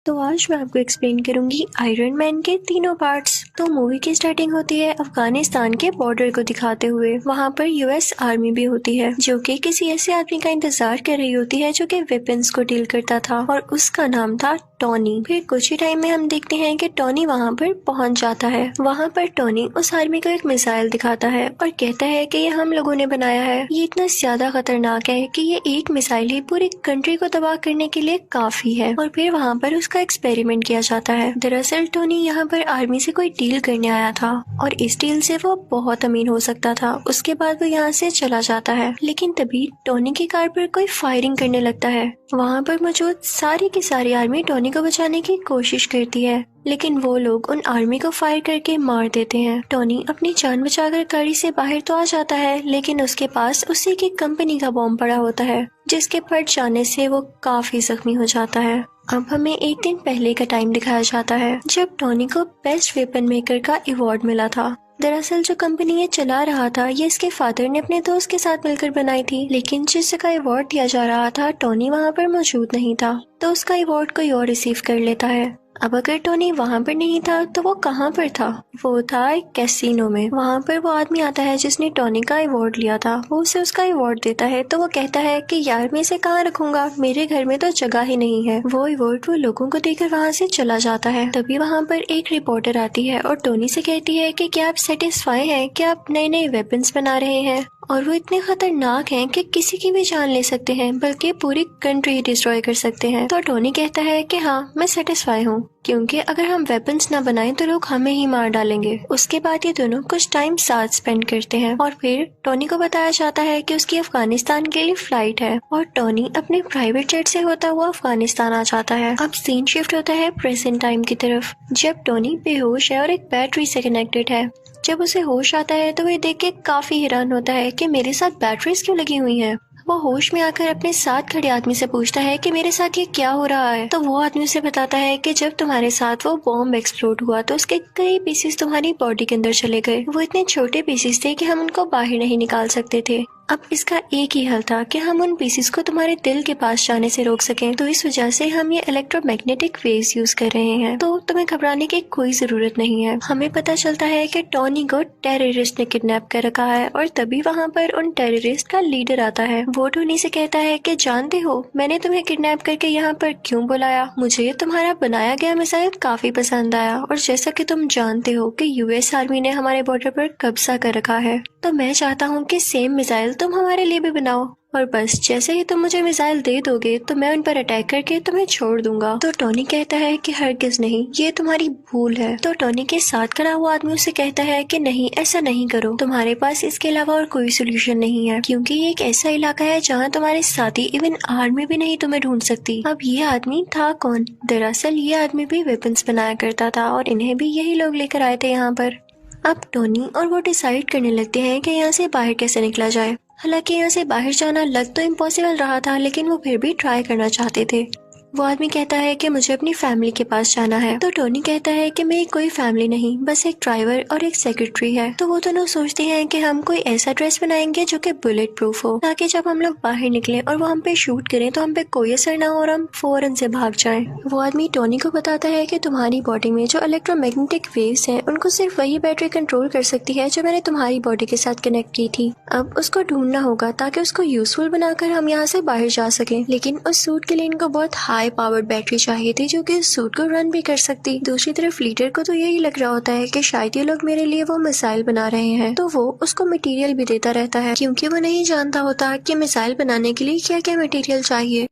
तो आज मैं आपको एक्सप्लेन करूंगी आयरन मैन के तीनों पार्ट्स। तो मूवी की स्टार्टिंग होती है अफगानिस्तान के बॉर्डर को दिखाते हुए। वहाँ पर यूएस आर्मी भी होती है जो कि किसी ऐसे आदमी का इंतजार कर रही होती है जो कि वेपन्स को डील करता था और उसका नाम था टोनी। फिर कुछ ही टाइम में हम देखते हैं कि टोनी वहाँ पर पहुँच जाता है। वहाँ पर टोनी उस आर्मी को एक मिसाइल दिखाता है और कहता है कि ये हम लोगों ने बनाया है। ये इतना ज्यादा खतरनाक है कि ये एक मिसाइल ही पूरी कंट्री को तबाह करने के लिए काफी है। और फिर वहाँ पर उसका एक्सपेरिमेंट किया जाता है। दरअसल टोनी यहाँ पर आर्मी से कोई डील करने आया था और इस डील से वो बहुत अमीर हो सकता था। उसके बाद वो यहाँ से चला जाता है, लेकिन तभी टोनी की कार पर कोई फायरिंग करने लगता है। वहाँ पर मौजूद सारी की सारी आर्मी टोनी को बचाने की कोशिश करती है, लेकिन वो लोग उन आर्मी को फायर करके मार देते हैं। टोनी अपनी जान बचाकर गाड़ी से बाहर तो आ जाता है, लेकिन उसके पास उसी की कंपनी का बॉम्ब पड़ा होता है जिसके फट जाने से वो काफी जख्मी हो जाता है। अब हमें एक दिन पहले का टाइम दिखाया जाता है जब टोनी को बेस्ट वेपन मेकर का अवार्ड मिला था। दरअसल जो कंपनी ये चला रहा था ये इसके फादर ने अपने दोस्त के साथ मिलकर बनाई थी, लेकिन जिस जगह अवार्ड दिया जा रहा था टोनी वहाँ पर मौजूद नहीं था, तो उसका अवार्ड कोई और रिसीव कर लेता है। अब अगर टोनी वहाँ पर नहीं था तो वो कहाँ पर था? वो था एक कैसीनो में। वहाँ पर वो आदमी आता है जिसने टोनी का अवार्ड लिया था। वो उसे उसका अवार्ड देता है तो वो कहता है कि यार मैं इसे कहाँ रखूंगा, मेरे घर में तो जगह ही नहीं है। वो अवार्ड वो लोगों को देकर वहाँ से चला जाता है। तभी वहाँ पर एक रिपोर्टर आती है और टोनी से कहती है कि क्या आप सेटिस्फाई हैं कि आप नए नए वेपन्स बना रहे हैं और वो इतने खतरनाक हैं कि किसी की भी जान ले सकते हैं, बल्कि पूरी कंट्री डिस्ट्रॉय कर सकते हैं। तो टोनी कहता है कि हाँ मैं सेटिस्फाई हूँ, क्योंकि अगर हम वेपन्स ना बनाएं तो लोग हमें ही मार डालेंगे। उसके बाद ये दोनों कुछ टाइम साथ स्पेंड करते हैं और फिर टोनी को बताया जाता है कि उसकी अफगानिस्तान के लिए फ्लाइट है और टोनी अपने प्राइवेट जेट से होता हुआ अफगानिस्तान आ जाता है। अब सीन शिफ्ट होता है प्रेजेंट टाइम की तरफ, जब टोनी बेहोश है और एक बैटरी से कनेक्टेड है। जब उसे होश आता है तो वह देख के काफी हैरान होता है कि मेरे साथ बैटरीज क्यों लगी हुई हैं। वो होश में आकर अपने साथ खड़े आदमी से पूछता है कि मेरे साथ ये क्या हो रहा है। तो वो आदमी उसे बताता है कि जब तुम्हारे साथ वो बॉम्ब एक्सप्लोड हुआ तो उसके कई पीसेस तुम्हारी बॉडी के अंदर चले गए। वो इतने छोटे पीसेस थे कि हम उनको बाहर नहीं निकाल सकते थे। अब इसका एक ही हल था कि हम उन पीसेस को तुम्हारे दिल के पास जाने से रोक सकें। तो इस वजह से हम ये इलेक्ट्रोमैग्नेटिक वेव्स यूज कर रहे हैं। तो तुम्हें घबराने की कोई जरूरत नहीं है। हमें पता चलता है कि टोनी को टेररिस्ट ने किडनैप कर रखा है और तभी वहाँ पर उन टेररिस्ट का लीडर आता है। वो टोनी से कहता है कि जानते हो मैंने तुम्हें किडनैप करके यहाँ पर क्यों बुलाया? मुझे तुम्हारा बनाया गया मिसाइल काफी पसंद आया और जैसा कि तुम जानते हो कि यूएस आर्मी ने हमारे बॉर्डर पर कब्जा कर रखा है, तो मैं चाहता हूँ कि सेम मिसाइल तुम हमारे लिए भी बनाओ और बस जैसे ही तुम मुझे मिसाइल दे दोगे तो मैं उन पर अटैक करके तुम्हें छोड़ दूंगा। तो टोनी कहता है कि हरगिज नहीं, ये तुम्हारी भूल है। तो टोनी के साथ खड़ा हुआ आदमी उसे कहता है कि नहीं ऐसा नहीं करो, तुम्हारे पास इसके अलावा और कोई सोल्यूशन नहीं है, क्योंकि ये एक ऐसा इलाका है जहाँ तुम्हारे साथी इवन आर्मी भी नहीं तुम्हें ढूंढ सकती। अब ये आदमी था कौन? दरअसल ये आदमी भी वेपन्स बनाया करता था और इन्हें भी यही लोग लेकर आए थे यहाँ पर। अब टोनी और वो डिसाइड करने लगते हैं कि यहाँ से बाहर कैसे निकला जाए। हालांकि यहाँ से बाहर जाना लग तो इम्पॉसिबल रहा था, लेकिन वो फिर भी ट्राई करना चाहते थे। वो आदमी कहता है कि मुझे अपनी फैमिली के पास जाना है। तो टोनी कहता है कि मेरी कोई फैमिली नहीं, बस एक ड्राइवर और एक सेक्रेटरी है। तो वो दोनों सोचते हैं कि हम कोई ऐसा ड्रेस बनाएंगे जो कि बुलेट प्रूफ हो, ताकि जब हम लोग बाहर निकले और वो हम पे शूट करें तो हम पे कोई असर ना हो और हम फौरन से भाग जाएं। वो आदमी टोनी को बताता है कि तुम्हारी बॉडी में जो इलेक्ट्रोमैग्नेटिक वेव्स हैं उनको सिर्फ वही बैटरी कंट्रोल कर सकती है जो मैंने तुम्हारी बॉडी के साथ कनेक्ट की थी। अब उसको ढूंढना होगा ताकि उसको यूजफुल बनाकर हम यहाँ से बाहर जा सके, लेकिन उस सूट के लिए इनको बहुत हाई पावर्ड बैटरी चाहिए थी जो कि सूट को रन भी कर सकती। दूसरी तरफ लीडर को तो यही लग रहा होता है कि शायद ये लोग मेरे लिए वो मिसाइल बना रहे हैं, तो वो उसको मटेरियल भी देता रहता है, क्योंकि वो नहीं जानता होता कि मिसाइल बनाने के लिए क्या क्या मटेरियल चाहिए।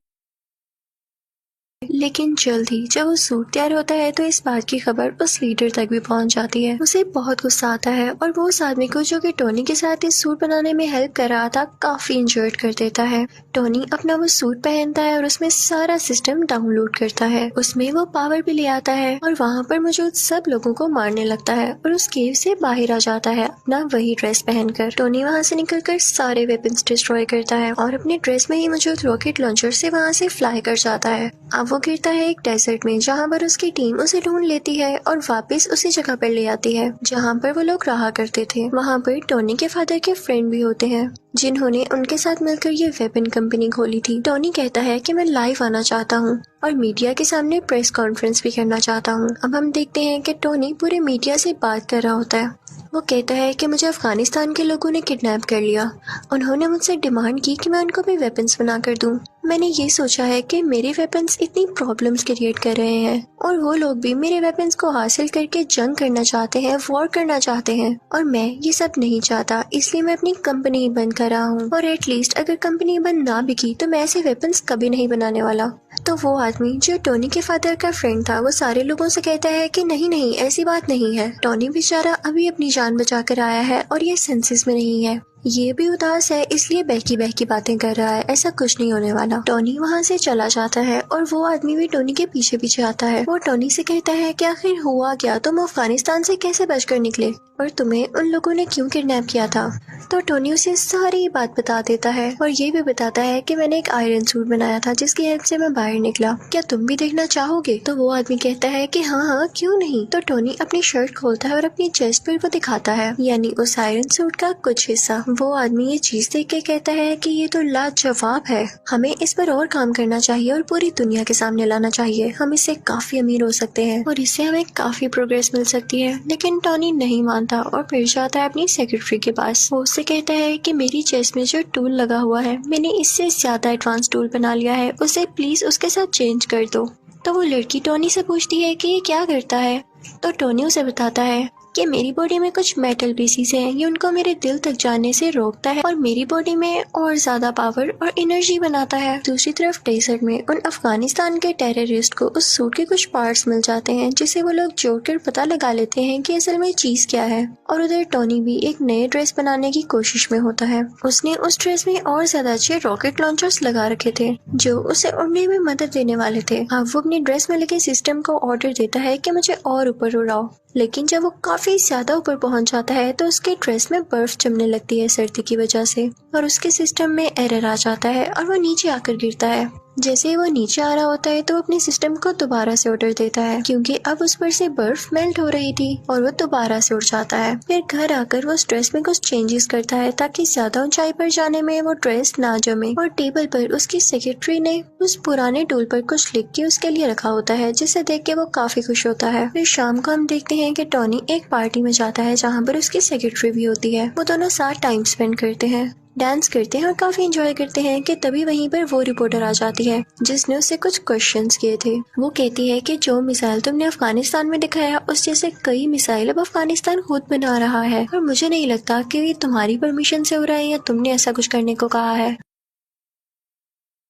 लेकिन जल्द ही जब वो सूट तैयार होता है तो इस बात की खबर उस लीडर तक भी पहुंच जाती है। उसे बहुत गुस्सा आता है और वो उस आदमी को जो कि टोनी के साथ इस सूट बनाने में हेल्प कर रहा था काफी इंजर्ड कर देता है। टोनी अपना वो सूट पहनता है और उसमें सारा सिस्टम डाउनलोड करता है। उसमें वो पावर भी ले आता है और वहाँ पर मौजूद सब लोगों को मारने लगता है और उस केव से बाहर आ जाता है अपना वही ड्रेस पहनकर। टोनी वहाँ से निकलकर सारे वेपन्स डिस्ट्रॉय करता है और अपने ड्रेस में ही मौजूद रॉकेट लॉन्चर से वहाँ से फ्लाई कर जाता है। अब वो गिरता है एक डेजर्ट में, जहाँ पर उसकी टीम उसे ढूंढ लेती है और वापस उसी जगह पर ले आती है जहाँ पर वो लोग रहा करते थे। वहाँ पर टोनी के फादर के फ्रेंड भी होते हैं। जिन्होंने उनके साथ मिलकर ये वेपन कंपनी खोली थी। टोनी कहता है कि मैं लाइव आना चाहता हूँ और मीडिया के सामने प्रेस कॉन्फ्रेंस भी करना चाहता हूँ। अब हम देखते हैं कि टोनी पूरे मीडिया से बात कर रहा होता है। वो कहता है कि मुझे अफगानिस्तान के लोगों ने किडनैप कर लिया। उन्होंने मुझसे डिमांड की कि मैं उनको भी वेपन्स बना कर दूं। मैंने ये सोचा है कि मेरे वेपन्स इतनी प्रॉब्लम्स क्रिएट कर रहे हैं और वो लोग भी मेरे वेपन्स को हासिल करके जंग करना चाहते हैं, वॉर करना चाहते हैं और मैं ये सब नहीं चाहता, इसलिए मैं अपनी कंपनी बंद कर रहा हूँ। और एटलीस्ट अगर कंपनी बंद ना भी की तो मैं ऐसे वेपन्स कभी नहीं बनाने वाला। तो वो आदमी जो टोनी के फादर का फ्रेंड था वो सारे लोगों से कहता है कि नहीं नहीं, ऐसी बात नहीं है। टोनी बेचारा अभी अपनी जान बचा कर आया है और ये सेंसेस में नहीं है। ये भी उदास है, इसलिए बहकी बहकी बातें कर रहा है, ऐसा कुछ नहीं होने वाला। टोनी वहाँ से चला जाता है और वो आदमी भी टोनी के पीछे पीछे आता है। वो टोनी से कहता है कि आखिर हुआ क्या, तुम अफगानिस्तान से कैसे बचकर निकले और तुम्हें उन लोगों ने क्यों किडनैप किया था। तो टोनी उसे सारी बात बता देता है और ये भी बताता है कि मैंने एक आयरन सूट बनाया था जिसकी हेल्प से मैं बाहर निकला, क्या तुम भी देखना चाहोगे। तो वो आदमी कहता है कि हाँ हाँ क्यों नहीं। तो टोनी अपनी शर्ट खोलता है और अपनी चेस्ट पर वो दिखाता है, यानी उस आयरन सूट का कुछ हिस्सा। वो आदमी ये चीज देख के कहता है कि ये तो लाजवाब है, हमें इस पर और काम करना चाहिए और पूरी दुनिया के सामने लाना चाहिए। हम इससे काफी अमीर हो सकते हैं और इससे हमें काफी प्रोग्रेस मिल सकती है। लेकिन टोनी नहीं मानता और फिर जाता है अपनी सेक्रेटरी के पास। वो उससे कहता है कि मेरी चेस्ट में जो टूल लगा हुआ है मैंने इससे ज्यादा एडवांस टूल बना लिया है, उसे प्लीज उसके साथ चेंज कर दो। तो वो लड़की टोनी से पूछती है कि ये क्या करता है। तो टोनी उसे बताता है कि मेरी बॉडी में कुछ मेटल पीसीस हैं, ये उनको मेरे दिल तक जाने से रोकता है और मेरी बॉडी में और ज्यादा पावर और एनर्जी बनाता है। दूसरी तरफ डेजर्ट में उन अफगानिस्तान के टेररिस्ट को उस सूट के कुछ पार्ट्स मिल जाते हैं जिसे वो लोग जोड़कर पता लगा लेते हैं कि असल में चीज क्या है। और उधर टोनी भी एक नए ड्रेस बनाने की कोशिश में होता है। उसने उस ड्रेस में और ज्यादा अच्छे रॉकेट लॉन्चर्स लगा रखे थे जो उसे उड़ने में मदद देने वाले थे। अब वो अपनी ड्रेस में लगे सिस्टम को ऑर्डर देता है कि मुझे और ऊपर उड़ाओ, लेकिन जब वो काफी ज्यादा ऊपर पहुंच जाता है तो उसके ड्रेस में बर्फ जमने लगती है सर्दी की वजह से और उसके सिस्टम में एरर आ जाता है और वो नीचे आकर गिरता है। जैसे ही वो नीचे आ रहा होता है तो अपने सिस्टम को दोबारा से ऑर्डर देता है क्योंकि अब उस पर से बर्फ मेल्ट हो रही थी और वो दोबारा से उड़ जाता है। फिर घर आकर वो उस ड्रेस में कुछ चेंजेस करता है ताकि ज्यादा ऊंचाई पर जाने में वो ड्रेस ना जमे और टेबल पर उसकी सेक्रेटरी ने उस पुराने टूल पर कुछ लिख के उसके लिए रखा होता है जिसे देख के वो काफी खुश होता है। फिर शाम को हम देखते हैं कि टोनी एक पार्टी में जाता है जहाँ पर उसकी सेक्रेटरी भी होती है। वो दोनों साथ टाइम स्पेंड करते हैं, डांस करते हैं और काफी एंजॉय करते हैं कि तभी वहीं पर वो रिपोर्टर आ जाती है जिसने उससे कुछ क्वेश्चंस किए थे। वो कहती है कि जो मिसाइल तुमने अफगानिस्तान में दिखाया उस जैसे कई मिसाइल अब अफगानिस्तान खुद बना रहा है और मुझे नहीं लगता कि ये तुम्हारी परमिशन से हो रहा है या तुमने ऐसा कुछ करने को कहा है।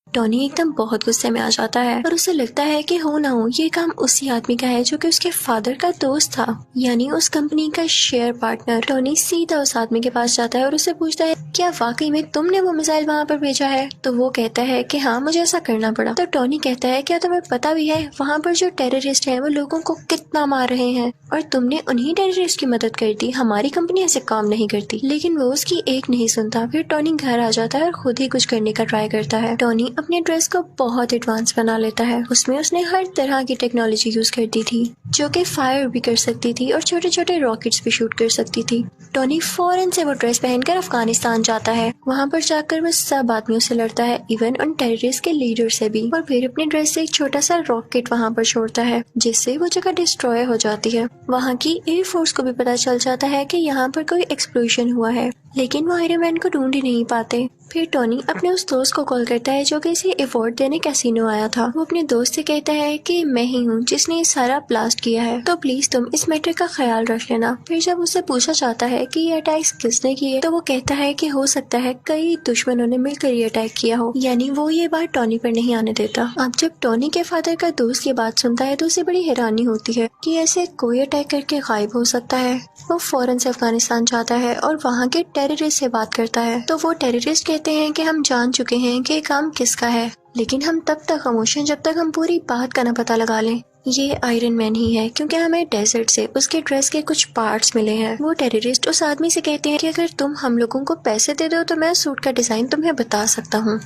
टोनी एकदम बहुत गुस्से में आ जाता है और उसे लगता है कि हो ना हो ये काम उसी आदमी का है जो कि उसके फादर का दोस्त था, यानी उस कंपनी का शेयर पार्टनर। टोनी सीधा उस आदमी के पास जाता है और उससे पूछता है क्या वाकई में तुमने वो मिसाइल वहाँ पर भेजा है। तो वो कहता है कि हाँ मुझे ऐसा करना पड़ा। तो टोनी कहता है क्या तुम्हें पता भी है वहाँ पर जो टेररिस्ट है वो लोगों को कितना मार रहे हैं और तुमने उन्हीं टेररिस्ट की मदद कर दी, हमारी कंपनी ऐसे काम नहीं करती। लेकिन वो उसकी एक नहीं सुनता। फिर टोनी घर आ जाता है और खुद ही कुछ करने का ट्राई करता है। टोनी अपने ड्रेस को बहुत एडवांस बना लेता है। उसमें उसने हर तरह की टेक्नोलॉजी यूज कर दी थी जो कि फायर भी कर सकती थी और छोटे छोटे रॉकेट्स भी शूट कर सकती थी। टोनी फौरन से वो ड्रेस पहनकर अफगानिस्तान जाता है। वहाँ पर जाकर वो सब आदमियों से लड़ता है, इवन उन टेररिस्ट के लीडर से भी, और फिर अपने ड्रेस से एक छोटा सा रॉकेट वहाँ पर छोड़ता है जिससे वो जगह डिस्ट्रॉय हो जाती है। वहाँ की एयरफोर्स को भी पता चल जाता है कि यहाँ पर कोई एक्सप्लोजन हुआ है, लेकिन वो आयरन मैन को ढूंढ ही नहीं पाते। फिर टोनी अपने उस दोस्त को कॉल करता है जो कि इसे अवार्ड देने कैसीनो आया था। वो अपने दोस्त से कहता है कि मैं ही हूँ जिसने ये सारा ब्लास्ट किया है, तो प्लीज तुम इस मैटर का ख्याल रख लेना। फिर जब उससे पूछा जाता है कि ये अटैक्स किसने किए तो वो कहता है कि हो सकता है कई दुश्मनों ने मिलकर ये अटैक किया हो, यानी वो ये बात टोनी पर नहीं आने देता। अब जब टोनी के फादर का दोस्त ये बात सुनता है तो उसे बड़ी हैरानी होती है कि ऐसे कोई अटैक करके गायब हो सकता है। वो फौरन से अफगानिस्तान जाता है और वहाँ के टेररिस्ट से बात करता है। तो वो टेररिस्ट कहते हैं कि हम जान चुके हैं कि काम किसका है, लेकिन हम तब तक खामोश हैं जब तक हम पूरी बात का न पता लगा लें। ये आयरन मैन ही है, क्योंकि हमें डेजर्ट से उसके ड्रेस के कुछ पार्ट्स मिले हैं। वो टेररिस्ट उस आदमी से कहते हैं कि अगर तुम हम लोगों को पैसे दे दो तो मैं सूट का डिजाइन तुम्हें बता सकता हूँ।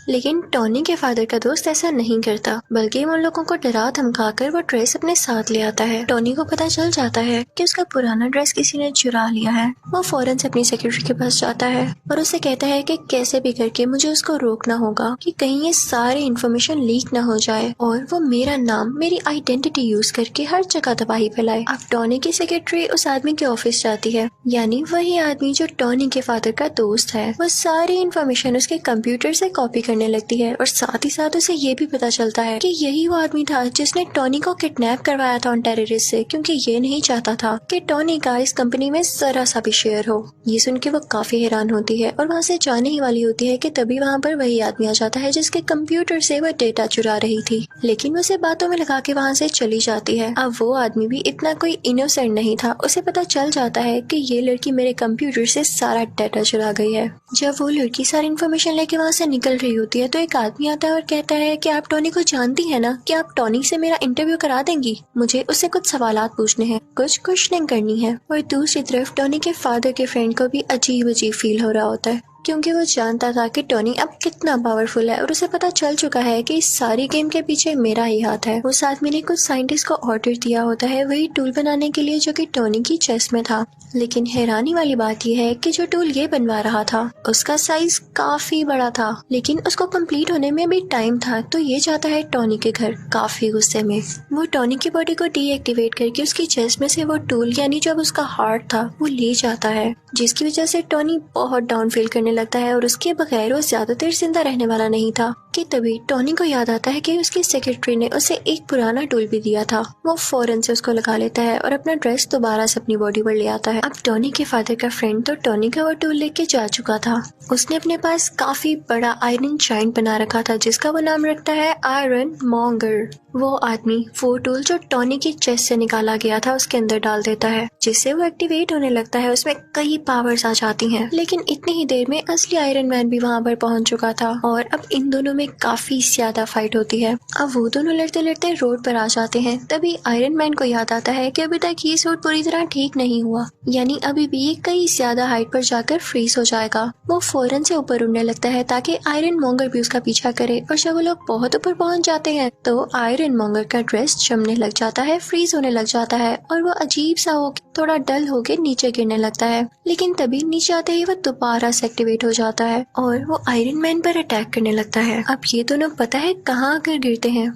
लेकिन टॉनी के फादर का दोस्त ऐसा नहीं करता, बल्कि उन लोगों को डरा धमका कर वो ड्रेस अपने साथ ले आता है। टॉनी को पता चल जाता है कि उसका पुराना ड्रेस किसी ने चुरा लिया है। वो फौरन से अपनी सेक्रेटरी के पास जाता है और उससे कहता है कि कैसे भी करके मुझे उसको रोकना होगा कि कहीं ये सारी इन्फॉर्मेशन लीक ना हो जाए और वो मेरा नाम, मेरी आइडेंटिटी यूज करके हर जगह तबाही फैलाए। अब टॉनी की सेक्रेटरी उस आदमी के ऑफिस जाती है, यानी वही आदमी जो टॉनी के फादर का दोस्त है। वो सारी इन्फॉर्मेशन उसके कंप्यूटर से कॉपी करने लगती है और साथ ही साथ उसे ये भी पता चलता है कि यही वो आदमी था जिसने टॉनी को किडनैप करवाया था उन टेररिस्ट से, क्योंकि ये नहीं चाहता था कि टॉनी का इस कंपनी में जरा सा भी शेयर हो। ये सुन के वो काफी हैरान होती है और वहाँ से जाने ही वाली होती है कि तभी वहाँ पर वही आदमी आ जाता है जिसके कंप्यूटर से वो डेटा चुरा रही थी। लेकिन वो उसे बातों में लगा के वहाँ से चली जाती है। अब वो आदमी भी इतना कोई इनोसेंट नहीं था, उसे पता चल जाता है कि ये लड़की मेरे कंप्यूटर से सारा डेटा चुरा गई है। जब वो लड़की सारी इन्फॉर्मेशन लेके वहाँ से निकल रही होती है तो एक आदमी आता है और कहता है कि आप टॉनी को जानती है ना, कि आप टॉनी से मेरा इंटरव्यू करा देंगी, मुझे उससे कुछ सवालात पूछने हैं, कुछ क्वेश्चनिंग करनी है। और दूसरी तरफ टॉनी के फादर के फ्रेंड को भी अजीब अजीब फील हो रहा होता है, क्योंकि वो जानता था कि टॉनी अब कितना पावरफुल है और उसे पता चल चुका है कि इस सारी गेम के पीछे मेरा ही हाथ है। उस आदमी ने कुछ साइंटिस्ट को ऑर्डर दिया होता है वही टूल बनाने के लिए जो कि टॉनी की चेस्ट में था। लेकिन हैरानी वाली बात यह है कि जो टूल ये बनवा रहा था उसका साइज काफी बड़ा था, लेकिन उसको कंप्लीट होने में भी टाइम था। तो ये जाता है टॉनी के घर काफी गुस्से में। वो टॉनी की बॉडी को डीएक्टिवेट करके उसकी चेस्ट में से वो टूल, यानी जो उसका हार्ट था, वो ले जाता है, जिसकी वजह से टॉनी बहुत डाउन फील करने लगता है और उसके बगैर वो ज्यादा देर जिंदा रहने वाला नहीं था। कि तभी टॉनी को याद आता है कि उसकी सेक्रेटरी ने उसे एक पुराना टूल भी दिया था। वो फौरन से उसको लगा लेता है और अपना ड्रेस दोबारा से अपनी बॉडी पर ले आता है। अब टॉनी के फादर का फ्रेंड तो टॉनी का वो टूल लेके जा चुका था। उसने अपने पास काफी बड़ा आयरन जायंट बना रखा था जिसका वो नाम रखता है आयरन मॉन्गर। वो आदमी वो टूल जो टॉनी की चेस्ट से निकाला गया था उसके अंदर डाल देता है, जिससे वो एक्टिवेट होने लगता है। उसमें कई पावर्स आ जाती हैं। लेकिन इतनी ही देर में असली आयरन मैन भी वहाँ पर पहुंच चुका था और अब इन दोनों में काफी ज्यादा फाइट होती है। अब वो दोनों लड़ते लड़ते रोड पर आ जाते हैं। तभी आयरन मैन को याद आता है कि अभी तक ये सूट पूरी तरह ठीक नहीं हुआ, यानी अभी भी ये कई ज्यादा हाइट पर जाकर फ्रीज हो जाएगा। वो फौरन से ऊपर उड़ने लगता है ताकि आयरन मॉन्गर भी उसका पीछा करे। और जब वो लोग बहुत ऊपर पहुंच जाते हैं तो आयरन मॉन्गर का ड्रेस जमने लग जाता है, फ्रीज होने लग जाता है और वो अजीब सा हो थोड़ा डल होके नीचे गिरने लगता है। लेकिन तभी नीचे आते ही वो दोबारा से एक्टिवेट हो जाता है और वो आयरन मैन पर अटैक करने लगता है। अब ये दोनों पता है कहाँ आकर गिरते हैं?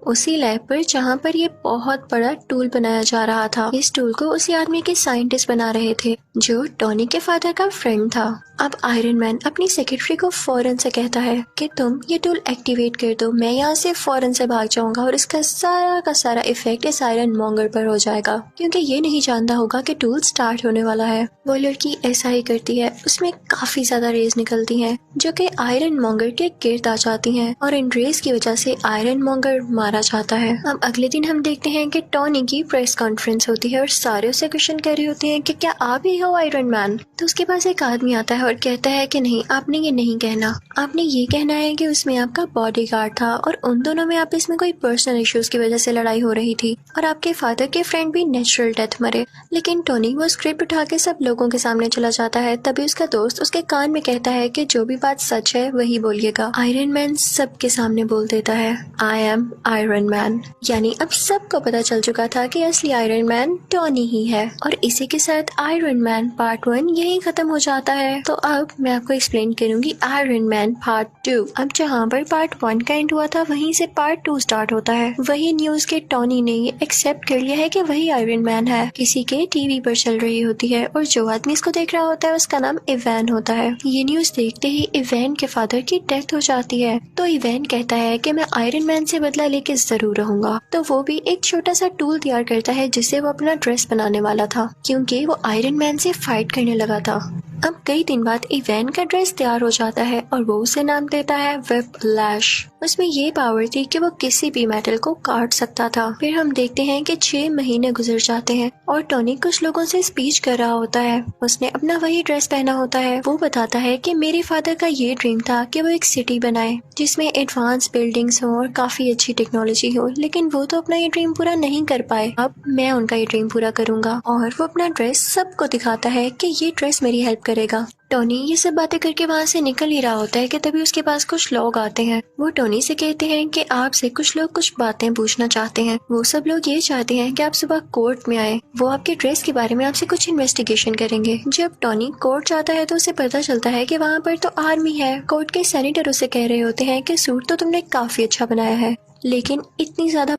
उसी लैब पर जहाँ पर ये बहुत बड़ा टूल बनाया जा रहा था। इस टूल को उसी आदमी के साइंटिस्ट बना रहे थे जो टॉनी के फादर का फ्रेंड था। अब आयरन मैन अपनी सेक्रेटरी को फौरन से कहता है कि तुम ये टूल एक्टिवेट कर दो, मैं यहाँ से फौरन से भाग जाऊंगा और इसका सारा का सारा इफेक्ट इस आयरन मॉन्गर पर हो जाएगा, क्योंकि ये नहीं जानता होगा कि टूल स्टार्ट होने वाला है। वो लड़की ऐसा ही करती है। उसमें काफी ज्यादा रेज निकलती हैं जो कि आयरन मॉन्गर के गिर्द आ जाती हैं और इन रेज की वजह से आयरन मॉन्गर मारा जाता है। अब अगले दिन हम देखते हैं कि टॉनी की प्रेस कॉन्फ्रेंस होती है और सारे उससे क्वेश्चन कर रहे होते हैं कि क्या आप ही हो आयरन मैन? तो उसके पास एक आदमी आता है और कहता है कि नहीं, आपने ये नहीं कहना, आपने ये कहना है कि उसमें आपका बॉडीगार्ड था और उन दोनों में आप इसमें कोई पर्सनल इश्यूज की वजह से लड़ाई हो रही थी और आपके फादर के फ्रेंड भी नेचुरल डेथ मरे। लेकिन टोनी वो स्क्रिप्ट उठा के सब लोगों के सामने चला जाता है। तभी उसका दोस्त उसके कान में कहता है कि जो भी बात सच है वही बोलिएगा। आयरन मैन सबके सामने बोल देता है, आई एम आयरन मैन। यानी अब सबको पता चल चुका था कि असली आयरन मैन टोनी ही है। और इसी के साथ आयरन मैन पार्ट 1 यही खत्म हो जाता है। तो अब मैं आपको एक्सप्लेन करूंगी आयरन मैन पार्ट 2। अब जहाँ पर पार्ट 1 का एंड हुआ था वहीं से पार्ट 2 स्टार्ट होता है। वही न्यूज के टोनी ने ये एक्सेप्ट कर लिया है कि वही आयरन मैन है। किसी के टीवी पर चल रही होती है और जो आदमी इसको देख रहा होता है उसका नाम इवैन होता है। ये न्यूज देखते ही इवैन के फादर की डेथ हो जाती है। तो इवैन कहता है कि मैं आयरन मैन से बदला लेके जरूर रहूंगा। तो वो भी एक छोटा सा टूल तैयार करता है जिससे वो अपना ड्रेस बनाने वाला था, क्योंकि वो आयरन मैन से फाइट करने लगा था। अब कई दिन बाद इवैन का ड्रेस तैयार हो जाता है और वो उसे नाम देता है व्हिपलैश। उसमें ये पावर थी कि वो किसी भी मेटल को काट सकता था। फिर हम देखते हैं कि 6 महीने गुजर जाते हैं और टोनी कुछ लोगों से स्पीच कर रहा होता है। उसने अपना वही ड्रेस पहना होता है। वो बताता है कि मेरे फादर का ये ड्रीम था कि वो एक सिटी बनाए जिसमें एडवांस बिल्डिंग्स हो और काफी अच्छी टेक्नोलॉजी हो, लेकिन वो तो अपना ये ड्रीम पूरा नहीं कर पाए। अब मैं उनका ये ड्रीम पूरा करूंगा। और वो अपना ड्रेस सबको दिखाता है कि ये ड्रेस मेरी हेल्प करेगा। टोनी ये सब बातें करके वहाँ से निकल ही रहा होता है कि तभी उसके पास कुछ लोग आते हैं। वो टोनी से कहते हैं कि आपसे कुछ लोग कुछ बातें पूछना चाहते हैं। वो सब लोग ये चाहते हैं कि आप सुबह कोर्ट में आए। वो आपके ड्रेस के बारे में आपसे कुछ इन्वेस्टिगेशन करेंगे। जब टोनी कोर्ट जाता है तो उसे पता चलता है कि वहाँ पर तो आर्मी है। कोर्ट के सेनेटर उसे कह रहे होते हैं कि सूट तो तुमने काफी अच्छा बनाया है, लेकिन इतनी ज्यादा